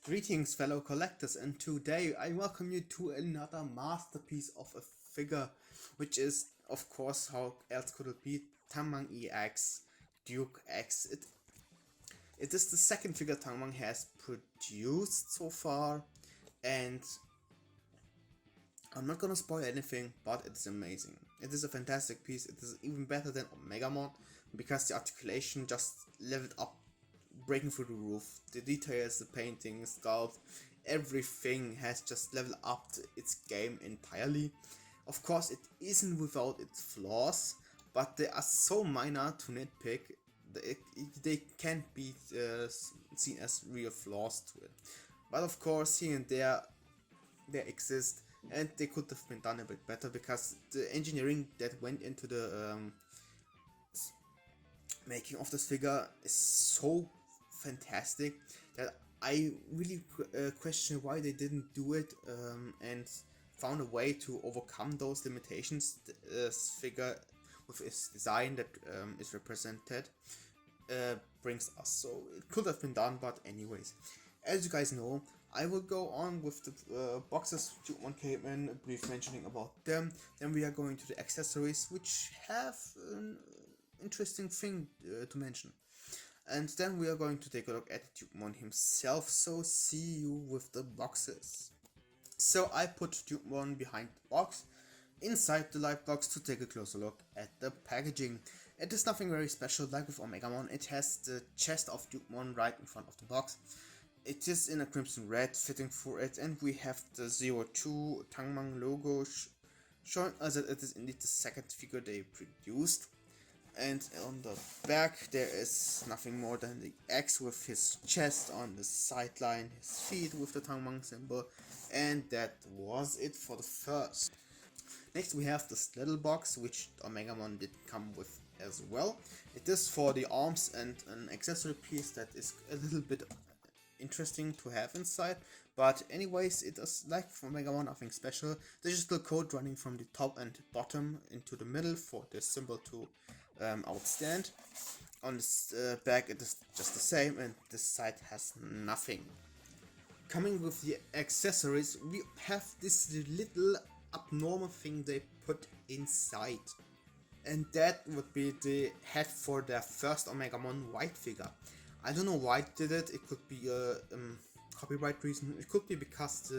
Greetings, fellow collectors, and today I welcome you to another masterpiece of a figure, which is, of course, how else could it be, TungMung EX Duke X. It is the second figure TungMung has produced so far, and I'm not gonna spoil anything, but it's amazing. It is a fantastic piece. It is even better than Omegamon because the articulation just leveled up, breaking through the roof. The details, the painting, sculpt, everything has just leveled up its game entirely. Of course, it isn't without its flaws, but they are so minor to nitpick that they can't be seen as real flaws to it. But of course, here and there exist, and they could have been done a bit better because the engineering that went into the making of this figure is so fantastic that I really question why they didn't do it and found a way to overcome those limitations. This figure with its design that is represented brings us, so it could have been done, but anyways, as you guys know, I will go on with the boxes one came in, a brief mentioning about them, then we are going to the accessories, which have an interesting thing to mention. And then we are going to take a look at TungMon himself, so see you with the boxes. So I put TungMon behind the box, inside the light box, to take a closer look at the packaging. It is nothing very special like with Omegamon. It has the chest of TungMon right in front of the box. It is in a crimson red fitting for it, and we have the 02 TungMon logo showing us that it is indeed the second figure they produced. And on the back there is nothing more than the X with his chest on the sideline, his feet with the TungMon symbol, and that was it for the first. Next we have this little box, which Omegamon did come with as well. It is for the arms and an accessory piece that is a little bit interesting to have inside, but anyways, it is like for Omegamon, nothing special. There's just a code running from the top and bottom into the middle for the symbol to outstand. On this back it is just the same, and this side has nothing. Coming with the accessories, we have this little abnormal thing they put inside, and that would be the head for their first Omegamon white figure. I don't know why they did it. It could be a copyright reason. It could be because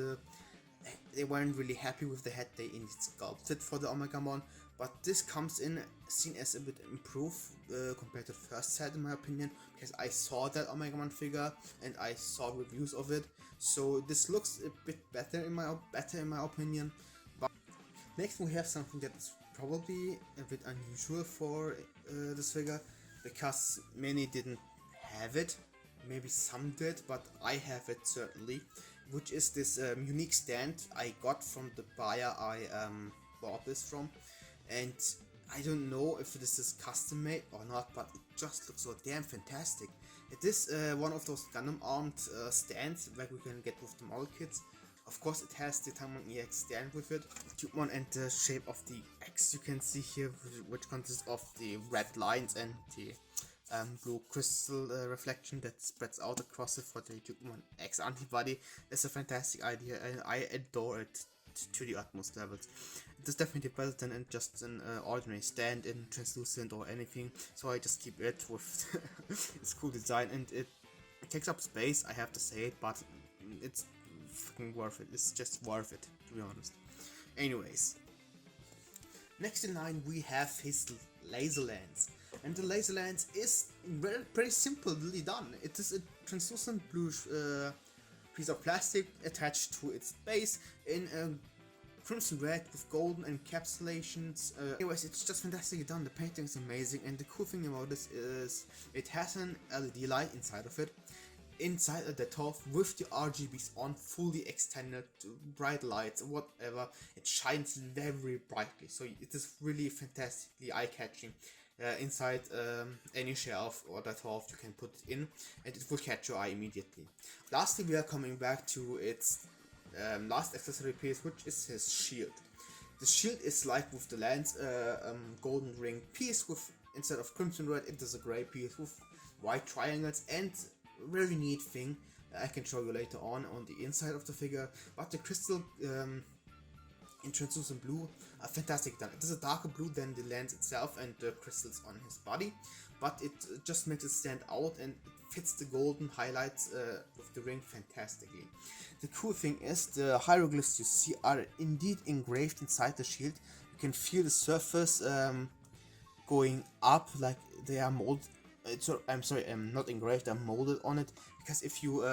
they weren't really happy with the head they sculpted for the Omegamon. But this comes in seen as a bit improved compared to the first set, in my opinion, because I saw that Omegamon figure and I saw reviews of it. So this looks a bit better in my opinion. But next we have something that is probably a bit unusual for this figure, because many didn't have it. Maybe some did, but I have it certainly, which is this unique stand I got from the buyer I bought this from. And I don't know if this is custom made or not, but it just looks so damn fantastic. It is one of those Gundam armed stands like we can get with the model kits. Of course it has the TungMung EX stand with it, TungMon, and the shape of the X you can see here, which consists of the red lines and the blue crystal reflection that spreads out across it for the TungMon X antibody. It's a fantastic idea and I adore it to the utmost levels. It is definitely better than just an ordinary stand in translucent or anything, so I just keep it with its cool design, and it takes up space, I have to say it, but it's fucking worth it. It's just worth it, to be honest. Anyways, next in line we have his laser lens, and the laser lens is pretty simply done. It is a translucent blue piece of plastic attached to its base in a crimson red with golden encapsulations. Anyways, it's just fantastically done. The painting is amazing, and the cool thing about this is it has an LED light inside of it, inside a Detolf with the RGBs on, fully extended, bright lights, whatever. It shines very brightly, so it is really fantastically eye-catching. Inside any shelf or Detolf you can put it in, and it will catch your eye immediately. Lastly, we are coming back to its last accessory piece, which is his shield. The shield is like with the lens, golden ring piece with, instead of crimson red, it is a grey piece with white triangles, and very neat thing, I can show you later on the inside of the figure, but the crystal in translucent blue are fantastic done. It is a darker blue than the lens itself and the crystals on his body, but it just makes it stand out, and it fits the golden highlights with the ring fantastically. The cool thing is the hieroglyphs you see are indeed engraved inside the shield. You can feel the surface going up, like they are molded. I'm sorry, not engraved, they're molded on it, because if you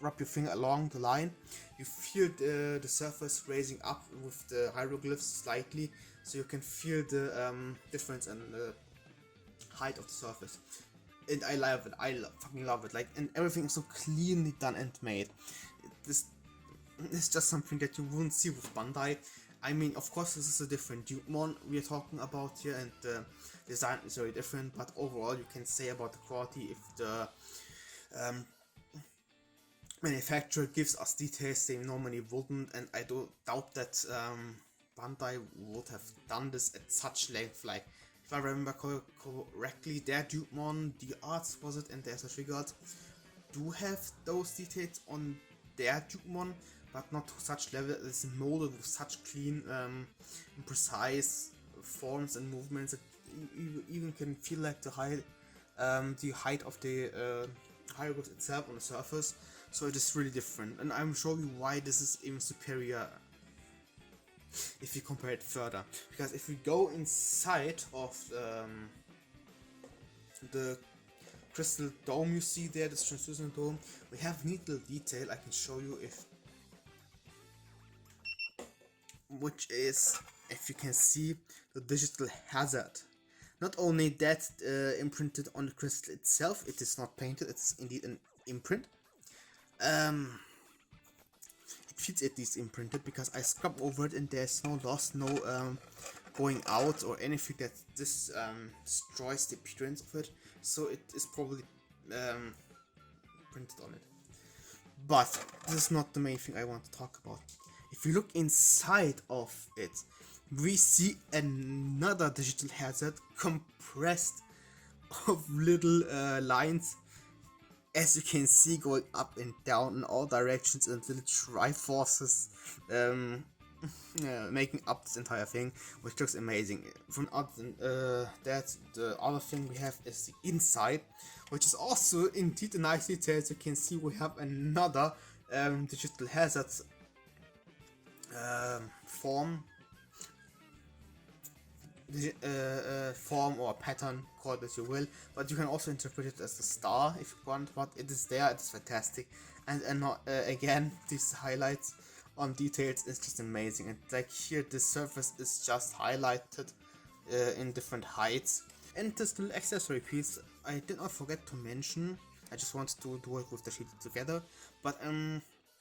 rub your finger along the line, you feel the surface raising up with the hieroglyphs slightly, so you can feel the difference in the height of the surface. And I love it, fucking love it, like, and everything is so cleanly done and made. This is just something that you wouldn't see with Bandai. I mean, of course, this is a different digimon we are talking about here, and the design is very different, but overall you can say about the quality, if the manufacturer gives us details they normally wouldn't, and I don't doubt that Bandai would have done this at such length. Like, if I remember correctly, their digimon, the arts was it, and their figure arts do have those details on their digimon, but not to such level. It's molded with such clean and precise forms and movements that you even can feel like the height of the hieroglyph itself on the surface. So it is really different, and I'm showing you why this is even superior if you compare it further. Because if we go inside of the crystal dome you see there, this translucent dome, we have neat little detail I can show you, which is, if you can see, the digital hazard. Not only that imprinted on the crystal itself, it is not painted, it's indeed an imprint. It feels at least imprinted, because I scrub over it and there's no loss, no going out or anything that this destroys the appearance of it, so it is probably printed on it. But this is not the main thing I want to talk about. If you look inside of it, we see another digital hazard compressed of little lines, as you can see, going up and down in all directions, and little triforces making up this entire thing, which looks amazing. From that, the other thing we have is the inside, which is also indeed a nice detail. As you can see, we have another digital hazard form or pattern, call it as you will, but you can also interpret it as a star if you want. But it is there, it's fantastic, and not, again, these highlights on details is just amazing. And like here, the surface is just highlighted in different heights. And this little accessory piece I did not forget to mention, I just wanted to do it with the sheet together, but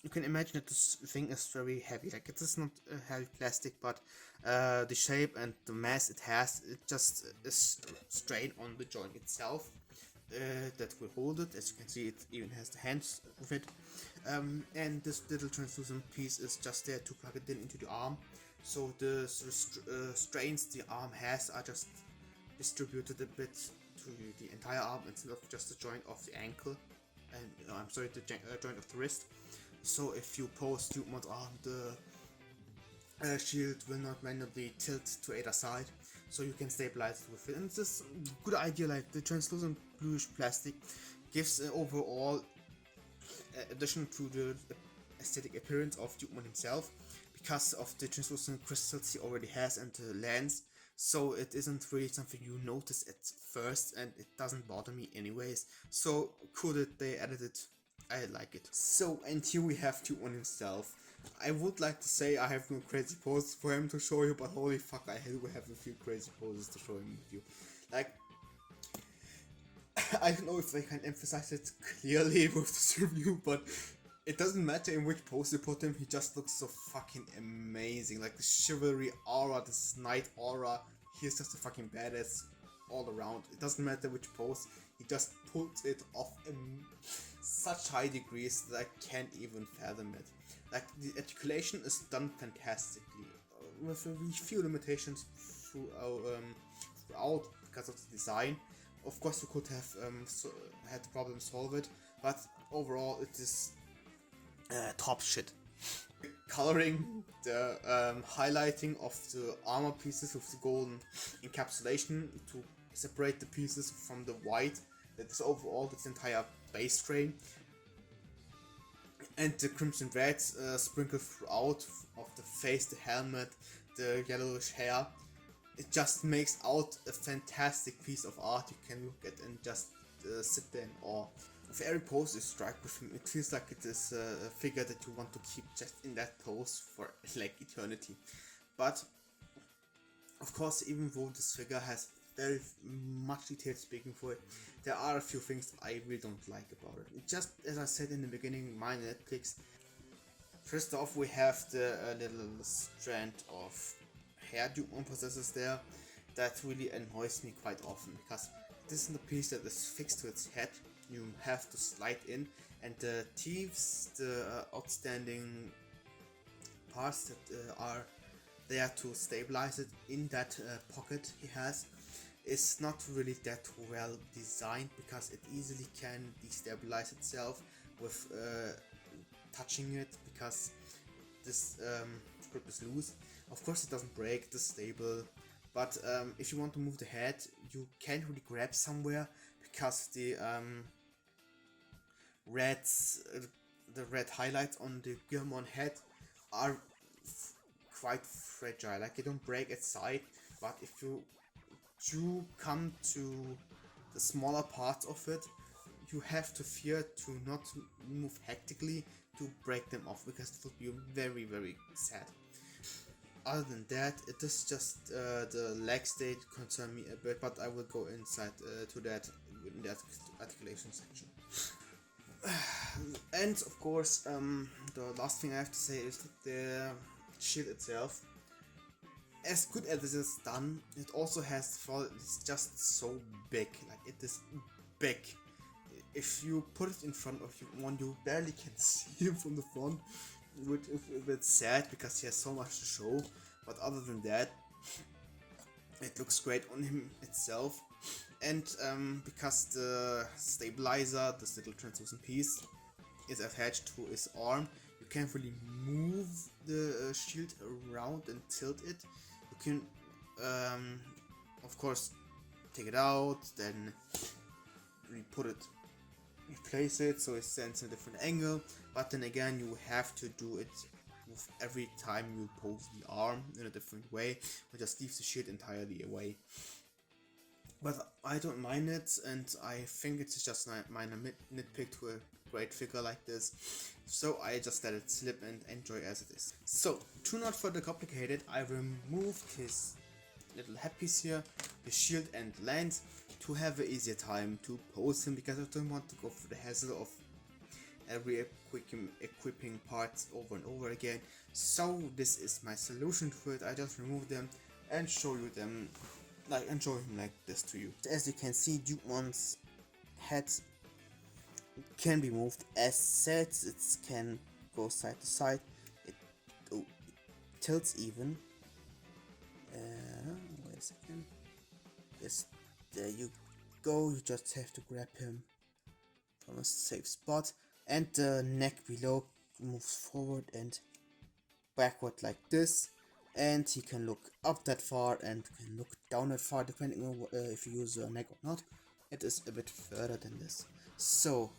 you can imagine that this thing is very heavy. Like, it is not heavy plastic, but the shape and the mass it has, it just is strain on the joint itself that will hold it. As you can see, it even has the hands with it, and this little translucent piece is just there to plug it in into the arm, so the strains the arm has are just distributed a bit to the entire arm instead of just the joint of the ankle, and I'm sorry, the joint of the wrist. So if you pose Digimon arm, the shield will not manually tilt to either side, so you can stabilize it with it. And it's just a good idea. Like, the translucent bluish plastic gives an overall addition to the aesthetic appearance of Digimon himself, because of the translucent crystals he already has and the lens. So it isn't really something you notice at first, and it doesn't bother me anyways. So cool that they added it. I like it. So, and here we have Digimon himself. I would like to say I have no crazy poses for him to show you, but holy fuck, I do have a few crazy poses to show him with you. Like, I don't know if I can emphasize it clearly with this review, but it doesn't matter in which pose you put him, he just looks so fucking amazing. Like, the chivalry aura, this knight aura, he's just a fucking badass all around. It doesn't matter which pose, he just puts it off in such high degrees that I can't even fathom it. Like, the articulation is done fantastically, with very few limitations throughout because of the design. of course you could have had the problem solved, but overall it is top shit. Coloring, the highlighting of the armor pieces with the golden encapsulation to separate the pieces from the white, that is overall this entire base frame, and the crimson red sprinkled throughout of the face, the helmet, the yellowish hair. It just makes out a fantastic piece of art you can look at and just sit there in awe. With every pose you strike with him, it feels like it is a figure that you want to keep just in that pose for like eternity. But of course, even though this figure has very much detail speaking for it, there are a few things I really don't like about it. Just as I said in the beginning, my nitpicks. First off, we have the little strand of hair Digimon possesses there that really annoys me quite often, because this is the piece that is fixed to its head. You have to slide in, and the teeth, the outstanding parts that are there to stabilize it in that pocket he has, is not really that well designed, because it easily can destabilize itself with touching it, because this grip is loose. Of course it doesn't break, it is stable, but if you want to move the head, you can't really grab somewhere, because the red highlights on the Gallantmon head are quite fragile. Like, they don't break at sight, but if you do come to the smaller parts of it, you have to fear to not move hectically to break them off, because it would be very, very sad. Other than that, it is just the leg state concern me a bit, but I will go inside to that in the articulation section. And of course, the last thing I have to say is that the shield itself, as good as it is done, it also has the fault, it's just so big. Like, it is big. If you put it in front of you, you barely can see him from the front, which is a bit sad because he has so much to show. But other than that, it looks great on him itself. And because the stabilizer, this little translucent piece, is attached to his arm, you can't really move the shield around and tilt it. You can, of course, take it out, then replace it so it stands in a different angle, but then again you have to do it with every time you pose the arm in a different way, or just leave the shield entirely away. But I don't mind it, and I think it's just a minor nitpick to a great figure like this, so I just let it slip and enjoy as it is. So, to not further complicate it, I removed his little headpiece here, the shield and lens, to have an easier time to pose him, because I don't want to go through the hassle of every equipping parts over and over again. So this is my solution to it. I just remove them and show you them, and show him like this to you. As you can see, Digimon's head can be moved as said. It can go side to side. It tilts even. Wait a second. Yes, there you go. You just have to grab him from a safe spot, and the neck below moves forward and backward like this, and he can look up that far and can look down that far, depending on if you use your neck or not. It is a bit further than this. So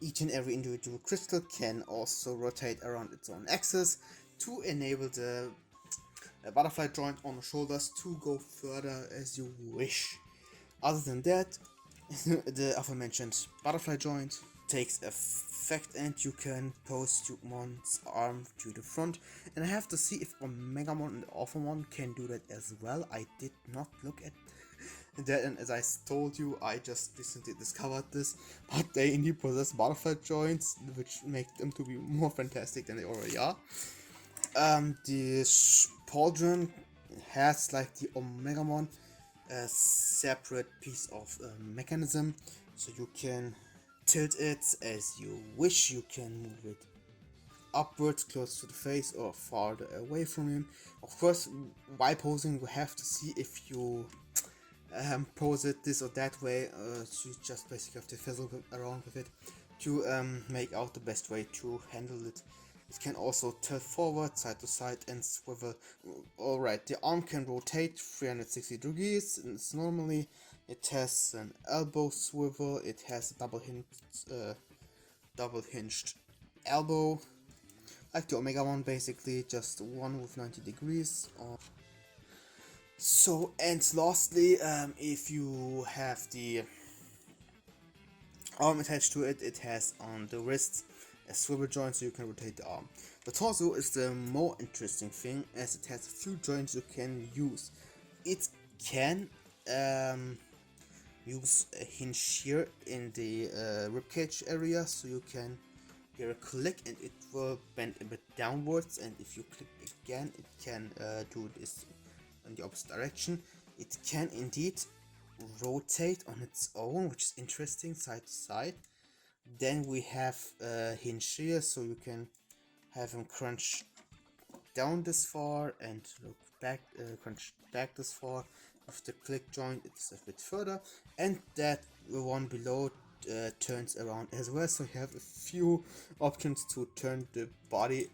each and every individual crystal can also rotate around its own axis to enable the butterfly joint on the shoulders to go further as you wish. Other than that, the aforementioned butterfly joint takes effect, and you can pose Digimon's arm to the front. And I have to see if Omegamon and Orphamon can do that as well. I did not look at that, and as I told you, I just recently discovered this, but they indeed possess butterfly joints, which make them to be more fantastic than they already are. The pauldron has, like the Omegamon, a separate piece of mechanism, so you can tilt it as you wish. You can move it upwards, close to the face, or farther away from him. Of course, while posing, you have to see if you pose it this or that way. You just basically have to fizzle around with it to make out the best way to handle it. It can also tilt forward, side to side, and swivel. Alright, the arm can rotate 360 degrees. It's normally, it has an elbow swivel. It has a double hinged elbow, like the Omega one, basically, just one with 90 degrees. So, and lastly, if you have the arm attached to it, it has on the wrist a swivel joint so you can rotate the arm. The torso is the more interesting thing, as it has a few joints you can use. It can use a hinge here in the ribcage area, so you can hear a click and it will bend a bit downwards, and if you click again it can do this in the opposite direction. It can indeed rotate on its own, which is interesting, side to side. Then we have a hinge here, so you can have him crunch down this far and look back, crunch back this far. With the click joint it's a bit further, and that one below turns around as well, so you have a few options to turn the body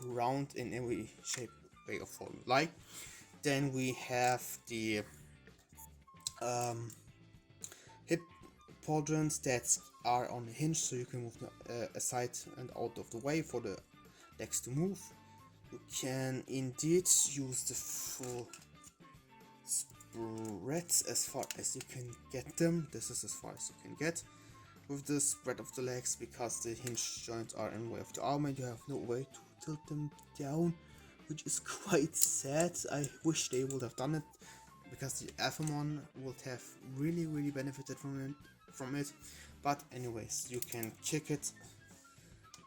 around in every shape, way or form you like. Then we have the hip quadrants that are on the hinge, so you can move them aside and out of the way for the legs to move. You can indeed use the full spreads as far as you can get them. This is as far as you can get with the spread of the legs, because the hinge joints are in the way of the arm and you have no way to tilt them down, which is quite sad. I wish they would have done it, because the Alphamon would have really benefited from it. But anyways, you can kick it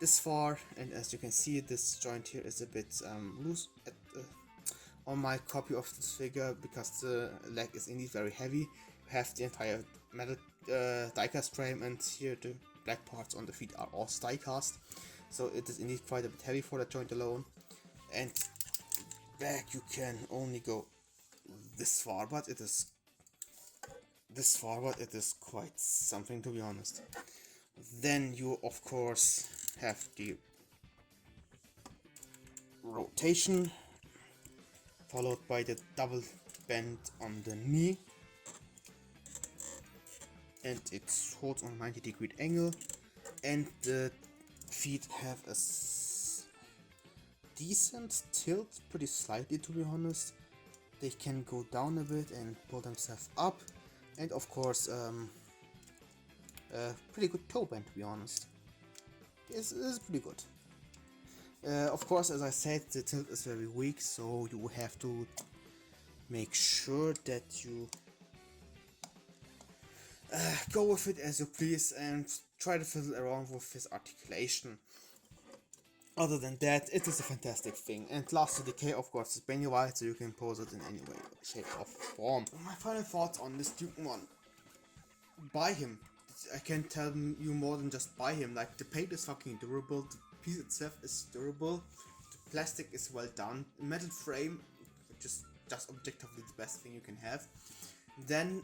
this far, and as you can see, this joint here is a bit loose on my copy of this figure, because the leg is indeed very heavy. You have the entire metal diecast frame, and here the black parts on the feet are all diecast, so it is indeed quite a bit heavy for that joint alone. And back you can only go this far, but it is quite something, to be honest. Then you of course have the rotation, followed by the double bend on the knee, and it holds on a 90-degree angle, and the feet have a decent tilt, pretty slightly, to be honest. They can go down a bit and pull themselves up, and of course pretty good toe bend, to be honest. It's pretty good. Of course, as I said, the tilt is very weak, so you have to make sure that you go with it as you please and try to fiddle around with his articulation. Other than that, it is a fantastic thing. And last to decay, of course, is Benny White, so you can pose it in any way, shape, or form. My final thoughts on this TungMon: buy him. I can't tell you more than just buy him. Like, the paint is fucking durable, the piece itself is durable, the plastic is well done, metal frame, which is just objectively the best thing you can have. Then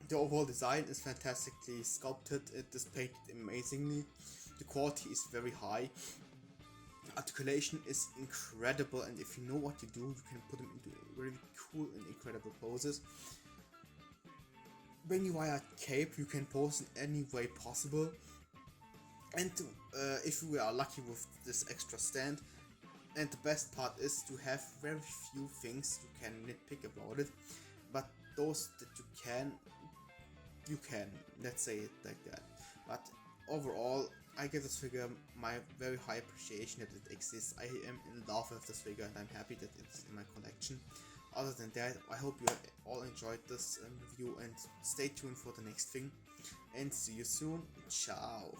the overall design is fantastically sculpted, it is painted amazingly, the quality is very high, articulation is incredible, and if you know what to do, you can put them into really cool and incredible poses. Bring you via cape, you can pose in any way possible, and if we are lucky with this extra stand, and the best part is to have very few things you can nitpick about it, but those that you can, let's say it like that. But overall, I give this figure my very high appreciation that it exists. I am in love with this figure and I'm happy that it's in my collection. Other than that, I hope you all enjoyed this review, and stay tuned for the next thing, and see you soon. Ciao.